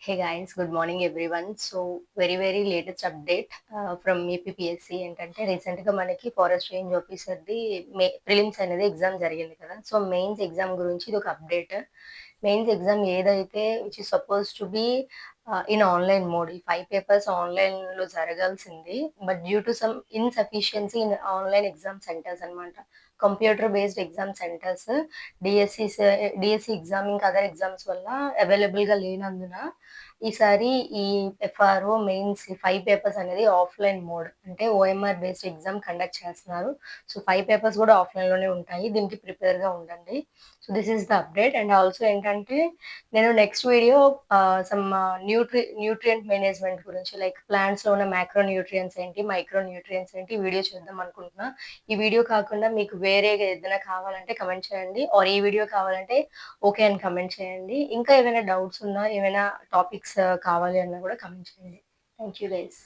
Hey guys, good morning everyone. So very latest update from EPPSC ఏంటంటే రీసెంట్గా మనకి forest range ఆఫీసర్ది prelims అనేది ఎగ్జామ్ జరిగింది కదా. సో మెయిన్స్ ఎగ్జామ్ గురించి ఇది ఒక అప్డేట్. మెయిన్స్ ఎగ్జామ్ ఏదైతే which is suppose to be in online mode, ఈ 5 పేపర్స్ ఆన్లైన్లో జరగాల్సింది. But due to some insufficiency in online exam centres అనమాట. Computer based exam centres DSC exam ఇంకా అదర్ ఎగ్జామ్స్ వల్ల అవైలబుల్గా లేనందున ఈసారి ఈ ఎఫ్ఆర్ఓ మెయిన్స్ 5 పేపర్స్ అనేది ఆఫ్లైన్ మోడ్ అంటే ఓఎంఆర్ బేస్డ్ ఎగ్జామ్ కండక్ట్ చేస్తున్నారు. సో 5 పేపర్స్ కూడా ఆఫ్లైన్లోనే ఉంటాయి. దీనికి ప్రిపేర్గా ఉండండి. So this is the update. And also ఏంటంటే నేను next video some nutrient management గురించి, లైక్ ప్లాంట్స్లో ఉన్న మైక్రో న్యూట్రియంట్స్ ఏంటి, మైక్రో న్యూట్రియంట్స్ ఏంటి వీడియో చేద్దాం అనుకుంటున్నా. ఈ వీడియో కాకుండా మీకు వేరే ఏదైనా కావాలంటే కమెంట్ చేయండి, ఆర్ ఈ వీడియో కావాలంటే ఓకే అని కమెంట్ చేయండి. ఇంకా ఏమైనా డౌట్స్ ఉన్నా, ఏమైనా టాపిక్స్ కావాలి అన్నా కూడా కమెంట్ చేయండి. Thank you guys.